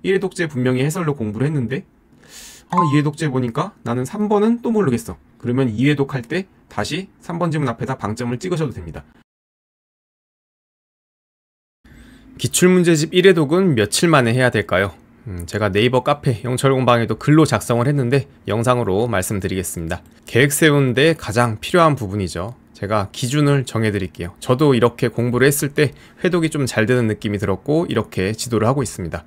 1회 독재 분명히 해설로 공부를 했는데 2회 독재 보니까 나는 3번은 또 모르겠어. 그러면 2회 독 할 때 다시 3번 지문 앞에다 방점을 찍으셔도 됩니다. 기출문제집 1회 독은 며칠 만에 해야 될까요? 제가 네이버 카페 영철공방에도 글로 작성을 했는데 영상으로 말씀드리겠습니다. 계획 세우는데 가장 필요한 부분이죠. 제가 기준을 정해드릴게요. 저도 이렇게 공부를 했을 때 회독이 좀 잘 되는 느낌이 들었고 이렇게 지도를 하고 있습니다.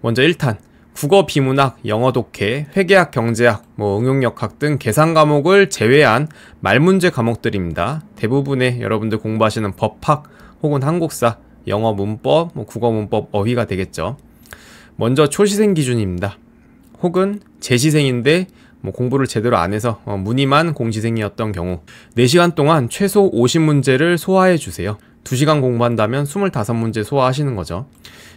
먼저 1탄 국어, 비문학, 영어 독해, 회계학, 경제학, 응용역학 등 계산 과목을 제외한 말문제 과목들입니다. 대부분의 여러분들 공부하시는 법학 혹은 한국사, 영어 문법, 국어 문법, 어휘가 되겠죠. 먼저 초시생 기준입니다. 혹은 재시생인데 공부를 제대로 안 해서 무늬만 공시생이었던 경우 4시간 동안 최소 50문제를 소화해 주세요. 2시간 공부한다면 25문제 소화하시는 거죠.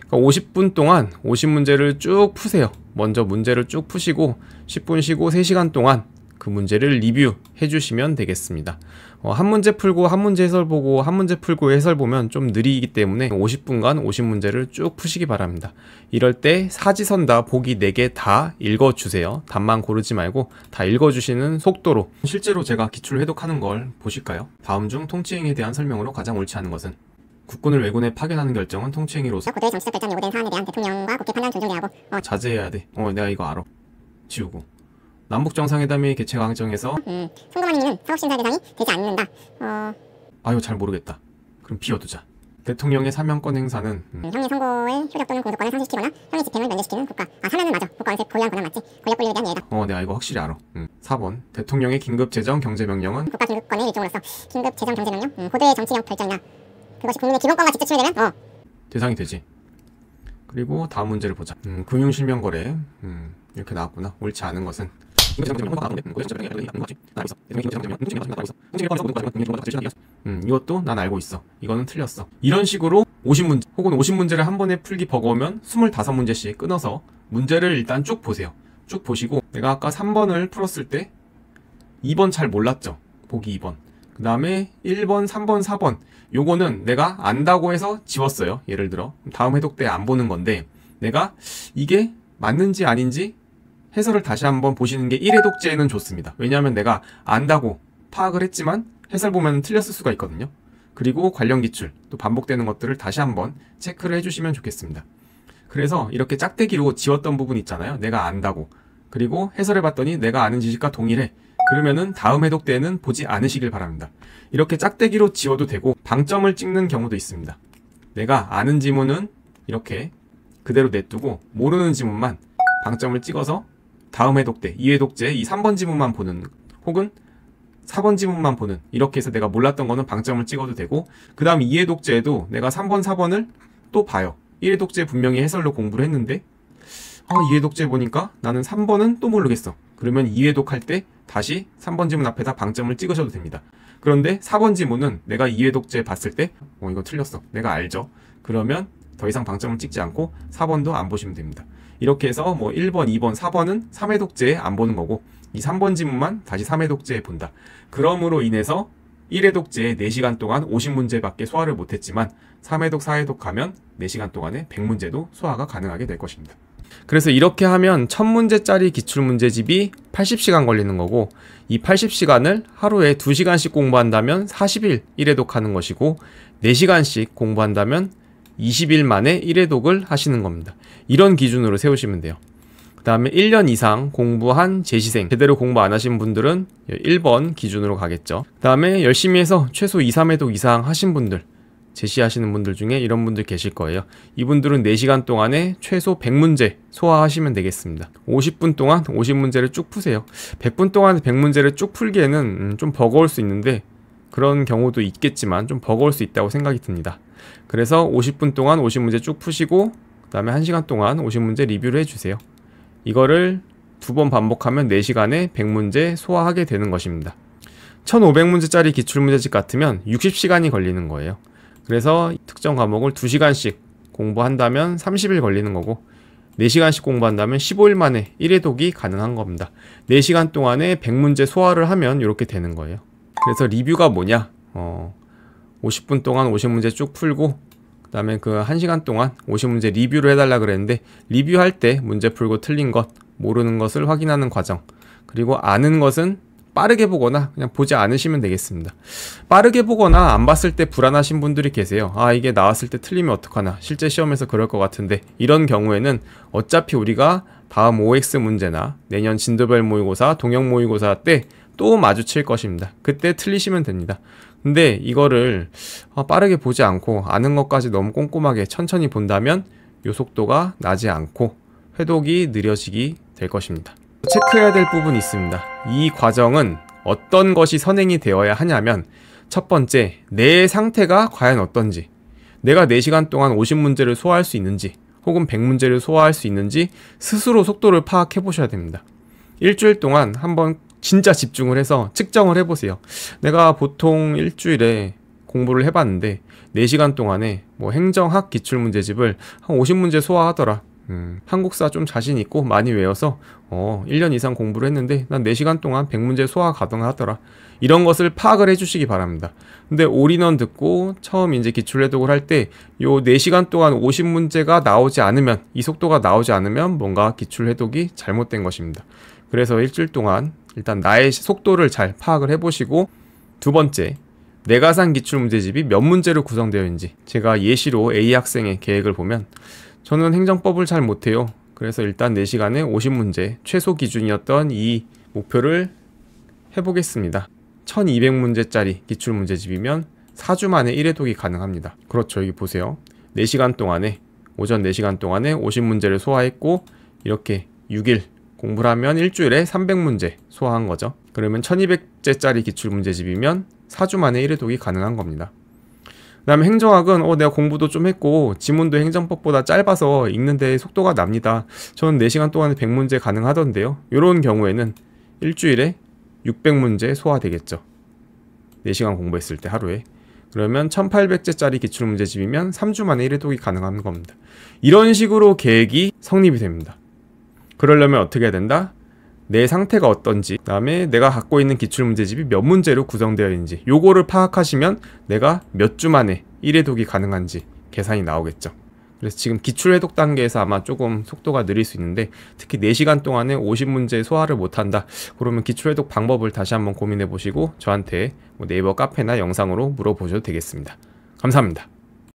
그러니까 50분 동안 50문제를 쭉 푸세요. 먼저 문제를 쭉 푸시고 10분 쉬고 3시간 동안 그 문제를 리뷰해 주시면 되겠습니다. 한 문제 풀고 한 문제 해설 보고 한 문제 풀고 해설 보면 좀 느리기 때문에 50분간 50문제를 쭉 푸시기 바랍니다. 이럴 때 사지선다 보기 4개 다 읽어주세요. 답만 고르지 말고 다 읽어주시는 속도로. 실제로 제가 기출 회독하는 걸 보실까요? 다음 중 통치행위에 대한 설명으로 가장 옳지 않은 것은? 국군을 왜군에 파견하는 결정은 통치행위로서 고도의 정치적 결정이 요구된 사안에 대한 대통령과 국회 판단 존중해야 하고 자제해야 돼. 내가 이거 알아. 지우고. 남북정상회담의 개최 과정에서 송금한 행위는 사법심사 대상이 되지 않는다. 아유 잘 모르겠다. 그럼 비워두자. 대통령의 사명권 행사는 형의 선고의 효력 또는 공소권을 상실시키거나 형의 집행을 면제시키는 국가. 사면은 맞아. 국가원세 고유한 권한 맞지? 권력 분립에 대한 예외다. 내가 이거 확실히 알아. 4번 대통령의 긴급재정 경제명령은 국가 긴급권의 일종으로서 긴급재정 경제명령 고도의 정치력 결정이나 그것이 국민의 기본권과 직접 침해되면 대상이 되지. 그리고 다음 문제를 보자. 금융실명거래 이렇게 나왔구나. 옳지 않은 것은 이것도 난 알고 있어. 이거는 틀렸어. 이런 식으로 50문제 혹은 50문제를 한 번에 풀기 버거우면 25문제씩 끊어서 문제를 일단 쭉 보세요. 쭉 보시고 내가 아까 3번을 풀었을 때 2번 잘 몰랐죠. 보기 2번. 그 다음에 1번, 3번, 4번 요거는 내가 안다고 해서 지웠어요. 예를 들어 다음 회독 때 안 보는 건데 내가 이게 맞는지 아닌지 해설을 다시 한번 보시는 게 1회독제에는 좋습니다. 왜냐하면 내가 안다고 파악을 했지만 해설 보면 틀렸을 수가 있거든요. 그리고 관련 기출, 또 반복되는 것들을 다시 한번 체크를 해주시면 좋겠습니다. 그래서 이렇게 짝대기로 지웠던 부분 있잖아요. 내가 안다고. 그리고 해설해봤더니 내가 아는 지식과 동일해. 그러면은 다음 회독 때는 보지 않으시길 바랍니다. 이렇게 짝대기로 지워도 되고 방점을 찍는 경우도 있습니다. 내가 아는 지문은 이렇게 그대로 냅두고 모르는 지문만 방점을 찍어서 다음 회독 때 2회독제 이 3번 지문만 보는 혹은 4번 지문만 보는 이렇게 해서 내가 몰랐던 거는 방점을 찍어도 되고 그 다음 2회독제에도 내가 3번, 4번을 또 봐요. 1회독제 분명히 해설로 공부를 했는데 2회독제 보니까 나는 3번은 또 모르겠어. 그러면 2회독 할 때 다시 3번 지문 앞에다 방점을 찍으셔도 됩니다. 그런데 4번 지문은 내가 2회독제 봤을 때 이거 틀렸어. 내가 알죠. 그러면 더 이상 방점을 찍지 않고 4번도 안 보시면 됩니다. 이렇게 해서 1번, 2번, 4번은 3회독제에 안 보는 거고 이 3번 지문만 다시 3회독제에 본다. 그럼으로 인해서 1회독제에 4시간 동안 50문제밖에 소화를 못했지만 3회독, 4회독 가면 4시간 동안에 100문제도 소화가 가능하게 될 것입니다. 그래서 이렇게 하면 1000문제짜리 기출문제집이 80시간 걸리는 거고 이 80시간을 하루에 2시간씩 공부한다면 40일 1회독 하는 것이고 4시간씩 공부한다면 20일 만에 1회독을 하시는 겁니다. 이런 기준으로 세우시면 돼요. 그 다음에 1년 이상 공부한 재시생, 제대로 공부 안 하신 분들은 1번 기준으로 가겠죠. 그 다음에 열심히 해서 최소 2, 3회독 이상 하신 분들, 제시하시는 분들 중에 이런 분들 계실 거예요. 이분들은 4시간 동안에 최소 100문제 소화하시면 되겠습니다. 50분 동안 50문제를 쭉 푸세요. 100분 동안 100문제를 쭉 풀기에는 좀 버거울 수 있는데 그런 경우도 있겠지만 좀 버거울 수 있다고 생각이 듭니다. 그래서 50분 동안 50문제 쭉 푸시고 그 다음에 1시간 동안 50문제 리뷰를 해주세요. 이거를 2번 반복하면 4시간에 100문제 소화하게 되는 것입니다. 1500문제짜리 기출문제집 같으면 60시간이 걸리는 거예요. 그래서 특정 과목을 2시간씩 공부한다면 30일 걸리는 거고 4시간씩 공부한다면 15일 만에 1회독이 가능한 겁니다. 4시간 동안에 100문제 소화를 하면 이렇게 되는 거예요. 그래서 리뷰가 뭐냐? 50분 동안 50문제 쭉 풀고 그 다음에 그 1시간 동안 50문제 리뷰를 해달라 그랬는데 리뷰할 때 문제 풀고 틀린 것, 모르는 것을 확인하는 과정, 그리고 아는 것은 빠르게 보거나 그냥 보지 않으시면 되겠습니다. 빠르게 보거나 안 봤을 때 불안하신 분들이 계세요. 아, 이게 나왔을 때 틀리면 어떡하나, 실제 시험에서 그럴 것 같은데, 이런 경우에는 어차피 우리가 다음 OX 문제나 내년 진도별 모의고사, 동형 모의고사 때 또 마주칠 것입니다. 그때 틀리시면 됩니다. 근데 이거를 빠르게 보지 않고 아는 것까지 너무 꼼꼼하게 천천히 본다면 요 속도가 나지 않고 회독이 느려지게 될 것입니다. 체크해야 될 부분이 있습니다. 이 과정은 어떤 것이 선행이 되어야 하냐면, 첫 번째, 내 상태가 과연 어떤지, 내가 4시간 동안 50문제를 소화할 수 있는지 혹은 100문제를 소화할 수 있는지 스스로 속도를 파악해 보셔야 됩니다. 일주일 동안 한번 진짜 집중을 해서 측정을 해보세요. 내가 보통 일주일에 공부를 해봤는데 4시간 동안에 뭐 행정학 기출문제집을 한 50문제 소화하더라. 한국사 좀 자신 있고 많이 외워서 1년 이상 공부를 했는데 난 4시간 동안 100문제 소화 가능하더라. 이런 것을 파악을 해주시기 바랍니다. 근데 올인원 듣고 처음 이제 기출해독을 할 때 요 4시간 동안 50문제가 나오지 않으면, 이 속도가 나오지 않으면 뭔가 기출해독이 잘못된 것입니다. 그래서 일주일 동안 일단 나의 속도를 잘 파악을 해보시고, 두 번째, 내가 산 기출문제집이 몇 문제로 구성되어 있는지. 제가 예시로 A 학생의 계획을 보면 저는 행정법을 잘 못해요. 그래서 일단 4시간에 50문제 최소 기준이었던 이 목표를 해보겠습니다. 1200문제짜리 기출문제집이면 4주 만에 1회독이 가능합니다. 그렇죠. 여기 보세요. 4시간 동안에, 오전 4시간 동안에 50문제를 소화했고, 이렇게 6일 공부를 하면 일주일에 300문제 소화한 거죠. 그러면 1200제짜리 기출문제집이면 4주 만에 1회독이 가능한 겁니다. 그 다음에 행정학은 내가 공부도 좀 했고 지문도 행정법보다 짧아서 읽는데 속도가 납니다. 저는 4시간 동안에 100문제 가능하던데요. 이런 경우에는 일주일에 600문제 소화되겠죠. 4시간 공부했을 때 하루에. 그러면 1800제짜리 기출문제집이면 3주 만에 1회독이 가능한 겁니다. 이런 식으로 계획이 성립이 됩니다. 그러려면 어떻게 해야 된다? 내 상태가 어떤지, 그 다음에 내가 갖고 있는 기출문제집이 몇 문제로 구성되어 있는지, 요거를 파악하시면 내가 몇 주 만에 1회독이 가능한지 계산이 나오겠죠. 그래서 지금 기출해독 단계에서 아마 조금 속도가 느릴 수 있는데, 특히 4시간 동안에 50문제 소화를 못한다, 그러면 기출해독 방법을 다시 한번 고민해 보시고 저한테 네이버 카페나 영상으로 물어보셔도 되겠습니다. 감사합니다.